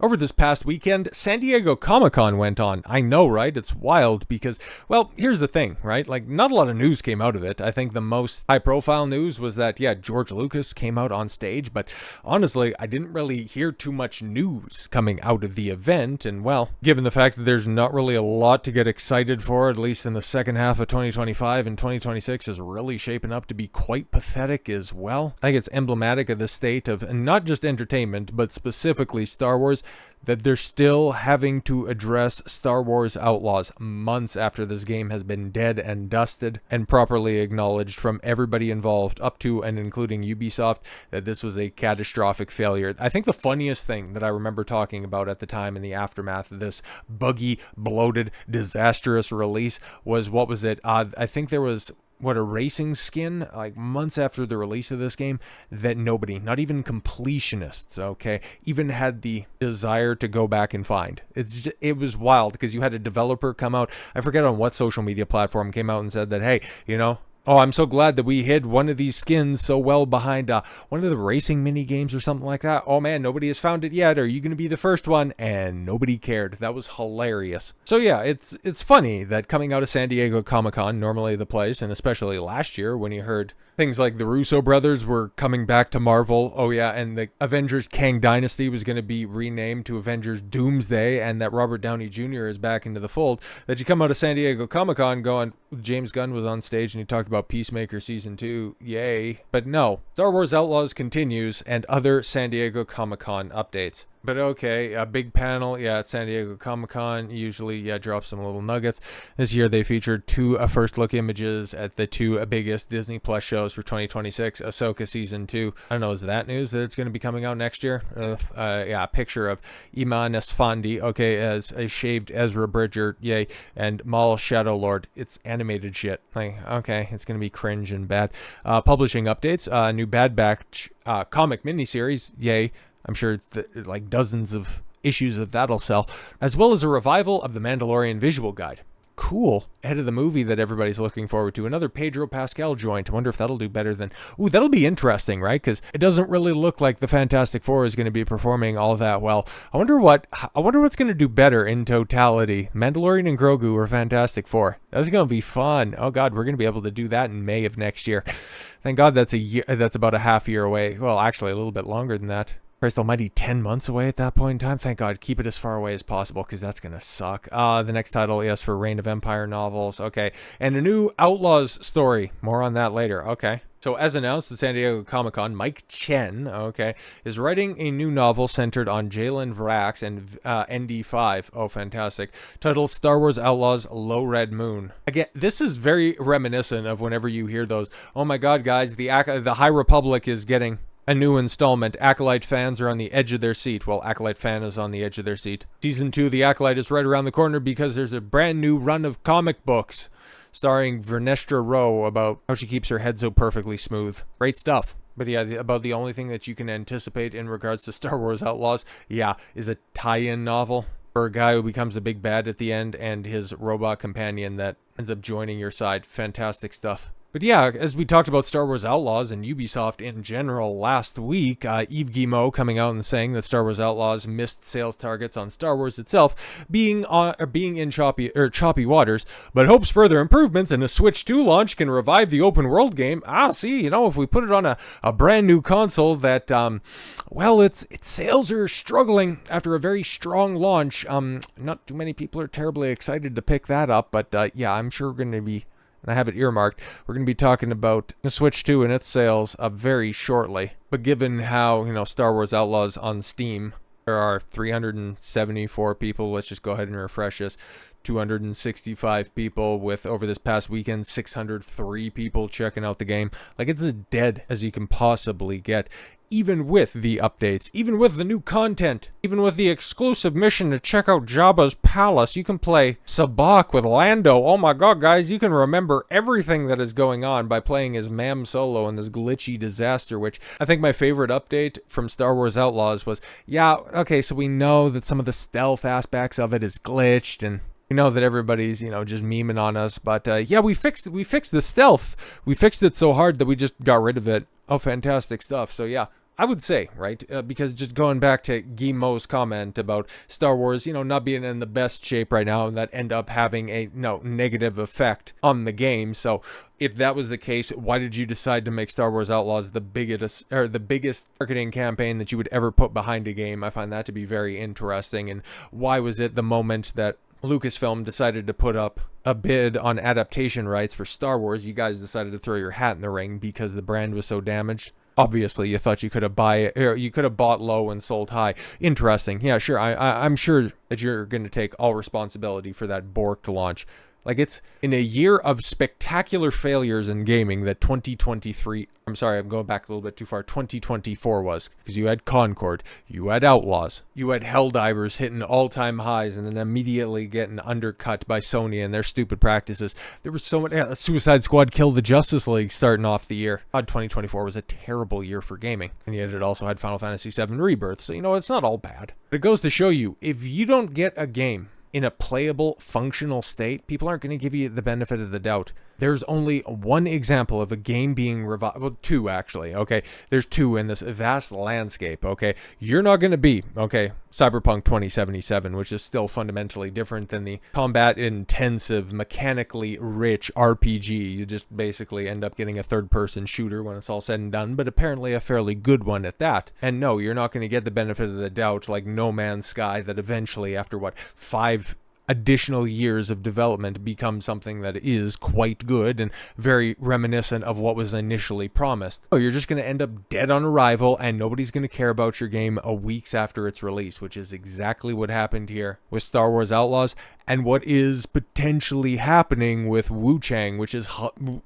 Over this past weekend, San Diego Comic-Con went on. I know, right? It's wild because, well, here's the thing, right? Like, not a lot of news came out of it. I think the most high-profile news was that, yeah, George Lucas came out on stage, but honestly, I didn't really hear too much news coming out of the event, and well, given the fact that there's not really a lot to get excited for, at least in the second half of 2025, and 2026 is really shaping up to be quite pathetic as well. I think it's emblematic of the state of not just entertainment, but specifically Star Wars, that they're still having to address Star Wars Outlaws months after this game has been dead and dusted and properly acknowledged from everybody involved, up to and including Ubisoft, that this was a catastrophic failure. I think the funniest thing that I remember talking about at the time in the aftermath of this buggy, bloated, disastrous release was, what was it? I think there was a racing skin, like months after the release of this game, that nobody, not even completionists, okay, even had the desire to go back and find. It was wild because you had a developer come out, I forget on what social media platform, came out and said that, hey, oh, I'm so glad that we hid one of these skins so well behind one of the racing mini games or something like that. Oh man, nobody has found it yet. Are you going to be the first one? And nobody cared. That was hilarious. So yeah, it's funny that coming out of San Diego Comic-Con, normally the place, and especially last year when you heard things like the Russo brothers were coming back to Marvel. Oh yeah, and the Avengers Kang Dynasty was going to be renamed to Avengers Doomsday, and that Robert Downey Jr. is back into the fold. That you come out of San Diego Comic-Con going, James Gunn was on stage and he talked about Peacemaker Season 2, yay. But no, Star Wars Outlaws continues and other San Diego Comic-Con updates. But okay, a big panel, yeah, at San Diego Comic-Con, usually, yeah, drops some little nuggets. This year they featured two first look images at the two biggest Disney Plus shows for 2026, Ahsoka Season 2. I don't know, is that news that it's going to be coming out next year? Yeah, a picture of Iman Esfandi, okay, as a shaved Ezra Bridger, yay, and Maul Shadow Lord. It's animated shit. Like, okay, it's going to be cringe and bad. Publishing updates, new Bad Batch comic miniseries, yay. I'm sure that like dozens of issues of that'll sell, as well as a revival of the Mandalorian visual guide. Cool. Ahead of the movie that everybody's looking forward to, another Pedro Pascal joint. I wonder if that'll do better than... Ooh, that'll be interesting, right? Because it doesn't really look like the Fantastic Four is going to be performing all that well. I wonder what's going to do better in totality, Mandalorian and Grogu or Fantastic Four. That's going to be fun. Oh God, we're going to be able to do that in May of next year. Thank God that's a year. That's about a half year away. Well, actually, a little bit longer than that. Christ almighty, 10 months away at that point in time? Thank God, keep it as far away as possible, because that's going to suck. The next title, yes, for Reign of Empire novels. Okay. And a new Outlaws story. More on that later. Okay. So as announced at San Diego Comic-Con, Mike Chen, okay, is writing a new novel centered on Jalen Vrax and ND5. Oh, fantastic. Titled Star Wars Outlaws Low Red Moon. Again, this is very reminiscent of whenever you hear those, oh my God, guys, the High Republic is getting a new installment. Acolyte fans are on the edge of their seat. Well, Acolyte fan is on the edge of their seat. Season 2, The Acolyte, is right around the corner because there's a brand new run of comic books starring Vernestra Rowe about how she keeps her head so perfectly smooth. Great stuff. But yeah, about the only thing that you can anticipate in regards to Star Wars Outlaws, yeah, is a tie-in novel for a guy who becomes a big bad at the end and his robot companion that ends up joining your side. Fantastic stuff. But yeah, as we talked about Star Wars Outlaws and Ubisoft in general last week, Yves Guillemot coming out and saying that Star Wars Outlaws missed sales targets on Star Wars itself, being in choppy waters, but hopes further improvements and a Switch 2 launch can revive the open world game. See, if we put it on a brand new console that, well, its sales are struggling after a very strong launch. Not too many people are terribly excited to pick that up, but yeah, I'm sure we're going to be, and I have it earmarked, we're going to be talking about the Switch 2 and its sales very shortly. But given how, Star Wars Outlaws on Steam, there are 374 people, let's just go ahead and refresh this, 265 people with, over this past weekend, 603 people checking out the game. Like, it's as dead as you can possibly get. Even with the updates, even with the new content, even with the exclusive mission to check out Jabba's palace, you can play Sabacc with Lando. Oh my God, guys, you can remember everything that is going on by playing as Mam Solo in this glitchy disaster, which I think my favorite update from Star Wars Outlaws was, yeah, okay, so we know that some of the stealth aspects of it is glitched, and we know that everybody's, just memeing on us, but yeah, we fixed the stealth. We fixed it so hard that we just got rid of it. Oh, fantastic stuff. So yeah, I would say, right, because just going back to Guillemot's comment about Star Wars, not being in the best shape right now, and that end up having a negative effect on the game. So if that was the case, why did you decide to make Star Wars Outlaws the biggest marketing campaign that you would ever put behind a game? I find that to be very interesting. And why was it the moment that Lucasfilm decided to put up a bid on adaptation rights for Star Wars, you guys decided to throw your hat in the ring because the brand was so damaged? Obviously, you thought you could have bought low and sold high. Interesting. Yeah, sure. I'm sure that you're going to take all responsibility for that borked launch. Like, it's in a year of spectacular failures in gaming that 2023, I'm sorry, I'm going back a little bit too far, 2024 was, because you had Concord, you had Outlaws, you had Helldivers hitting all-time highs and then immediately getting undercut by Sony and their stupid practices. There was so much, Suicide Squad killed the Justice League starting off the year. God, 2024 was a terrible year for gaming, and yet it also had Final Fantasy VII Rebirth, so it's not all bad. But it goes to show you, if you don't get a game in a playable, functional state, people aren't going to give you the benefit of the doubt. There's only one example of a game being revived. Well, two, actually, okay? There's two in this vast landscape, okay? You're not going to be, okay, Cyberpunk 2077, which is still fundamentally different than the combat-intensive, mechanically rich RPG. You just basically end up getting a third-person shooter when it's all said and done, but apparently a fairly good one at that. And no, you're not going to get the benefit of the doubt like No Man's Sky that eventually, after, 5 additional years of development, becomes something that is quite good and very reminiscent of what was initially promised. Oh, you're just going to end up dead on arrival and nobody's going to care about your game weeks after its release, which is exactly what happened here with Star Wars Outlaws and what is potentially happening with Wu Chang, which is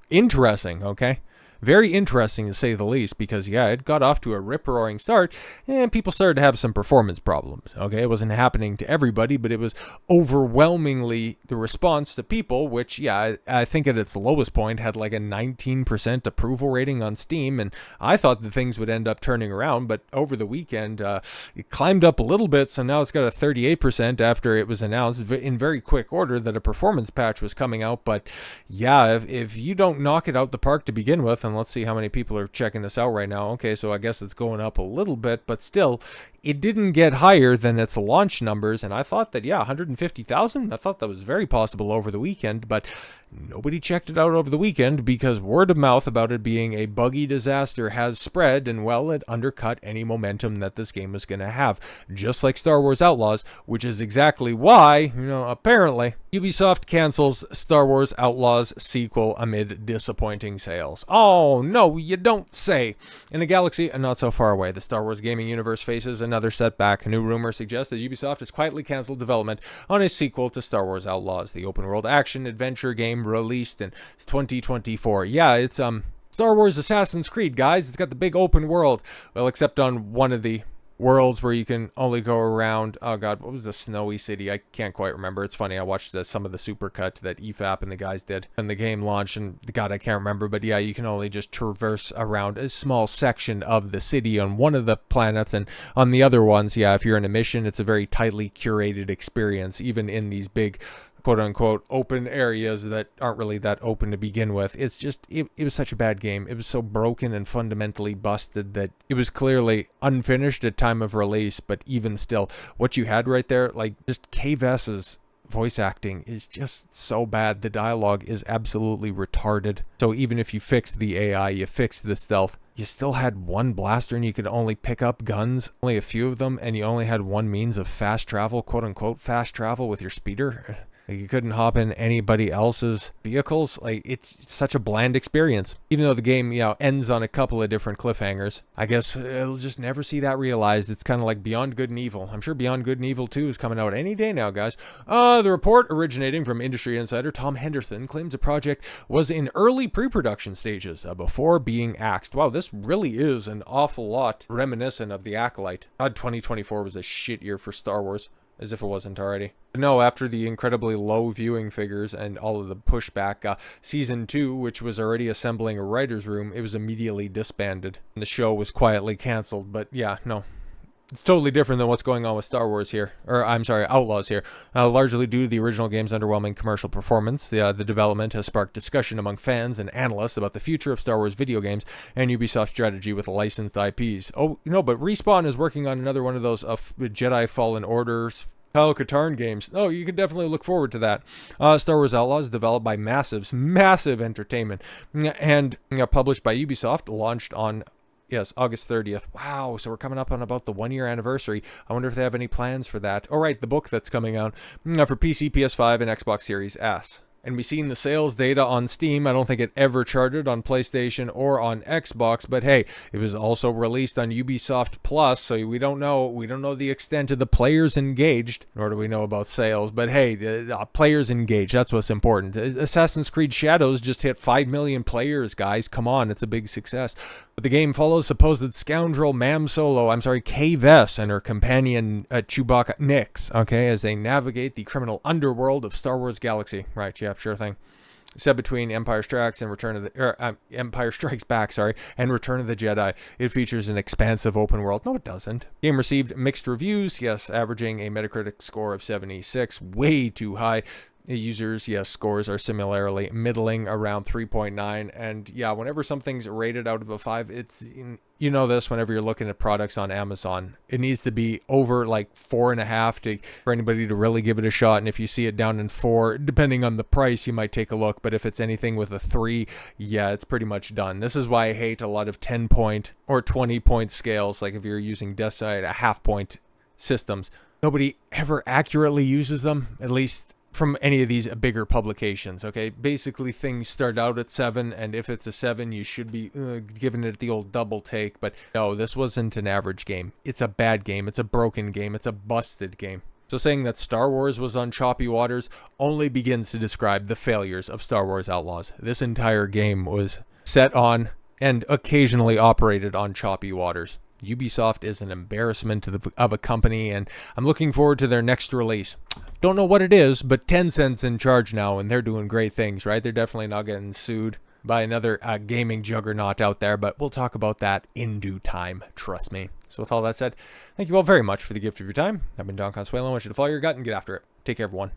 interesting, okay? Very interesting to say the least, because it got off to a rip-roaring start and people started to have some performance problems. Okay, it wasn't happening to everybody, but it was overwhelmingly the response to people, which I think at its lowest point had like a 19% approval rating on Steam, and I thought the things would end up turning around, but over the weekend it climbed up a little bit, so now it's got a 38% after it was announced in very quick order that a performance patch was coming out. But if you don't knock it out the park to begin with, and let's see how many people are checking this out right now. Okay, so I guess it's going up a little bit, but still, it didn't get higher than its launch numbers, and I thought that, 150,000? I thought that was very possible over the weekend, but nobody checked it out over the weekend because word of mouth about it being a buggy disaster has spread, and it undercut any momentum that this game was going to have, just like Star Wars Outlaws, which is exactly why, apparently, Ubisoft cancels Star Wars Outlaws sequel amid disappointing sales. Oh, no, you don't say. In a galaxy not so far away, the Star Wars gaming universe faces another setback. A new rumor suggests that Ubisoft has quietly canceled development on a sequel to Star Wars Outlaws, the open-world action-adventure game released in 2024. It's Star Wars Assassin's Creed, guys. It's got the big open world. Well, except on one of the worlds where you can only go around, oh god, what was the snowy city? I can't quite remember. It's funny, I watched some of the supercut that EFAP and the guys did when the game launched, and god, I can't remember, but you can only just traverse around a small section of the city on one of the planets, and on the other ones, if you're in a mission, it's a very tightly curated experience, even in these big quote-unquote open areas that aren't really that open to begin with. It's just, it was such a bad game. It was so broken and fundamentally busted that it was clearly unfinished at time of release, but even still, what you had right there, like, just K-Vess's voice acting is just so bad. The dialogue is absolutely retarded. So even if you fixed the AI, you fixed the stealth, you still had one blaster and you could only pick up guns, only a few of them, and you only had one means of fast travel, quote-unquote fast travel, with your speeder. Like, you couldn't hop in anybody else's vehicles. Like, it's such a bland experience. Even though the game, ends on a couple of different cliffhangers, I guess it'll just never see that realized. It's kind of like Beyond Good and Evil. I'm sure Beyond Good and Evil 2 is coming out any day now, guys. The report, originating from industry insider Tom Henderson, claims the project was in early pre-production stages before being axed. Wow, this really is an awful lot reminiscent of the Acolyte. God, 2024 was a shit year for Star Wars. As if it wasn't already. No, after the incredibly low viewing figures and all of the pushback, Season 2, which was already assembling a writer's room, it was immediately disbanded. And the show was quietly canceled, but no. It's totally different than what's going on with Star Wars here, or I'm sorry, Outlaws here. Largely due to the original game's underwhelming commercial performance, the development has sparked discussion among fans and analysts about the future of Star Wars video games and Ubisoft's strategy with licensed IPs. Oh, no, but Respawn is working on another one of those Jedi Fallen Orders Kyle Katarn games. Oh, you could definitely look forward to that. Star Wars Outlaws, developed by Massive Entertainment, and published by Ubisoft, launched on August 30th. Wow, so we're coming up on about the 1-year anniversary. I wonder if they have any plans for that. Oh, right, the book that's coming out for PC, PS5, and Xbox Series S. And we've seen the sales data on Steam. I don't think it ever charted on PlayStation or on Xbox, but hey, it was also released on Ubisoft Plus, so we don't know the extent of the players engaged, nor do we know about sales. But hey, players engaged, that's what's important. Assassin's Creed Shadows just hit 5 million players, guys. Come on, it's a big success. But the game follows supposed scoundrel Kay Vess and her companion Chewbacca Nix, okay, as they navigate the criminal underworld of Star Wars Galaxy. Right, yeah, sure thing. Set between Empire Strikes and Empire Strikes Back, and Return of the Jedi. It features an expansive open world. No, it doesn't. Game received mixed reviews, yes, averaging a Metacritic score of 76, way too high. Users, yes, scores are similarly middling around 3.9, and yeah, whenever something's rated out of a 5, you know this whenever you're looking at products on Amazon, it needs to be over like 4.5 for anybody to really give it a shot. And if you see it down in 4, depending on the price, you might take a look, but if it's anything with a 3, yeah, it's pretty much done. This is why I hate a lot of 10-point or 20-point scales, like if you're using Decide, a half-point systems. Nobody ever accurately uses them, at least from any of these bigger publications, okay? Basically, things start out at 7, and if it's a 7, you should be giving it the old double take. But no, this wasn't an average game. It's a bad game. It's a broken game. It's a busted game. So saying that Star Wars was on choppy waters only begins to describe the failures of Star Wars Outlaws. This entire game was set on and occasionally operated on choppy waters. Ubisoft is an embarrassment of a company, and I'm looking forward to their next release. Don't know what it is, but Tencent's in charge now, and they're doing great things, right? They're definitely not getting sued by another gaming juggernaut out there, but we'll talk about that in due time, trust me. So with all that said, thank you all very much for the gift of your time. I've been Don Consuelo. I want you to follow your gut and get after it. Take care, everyone.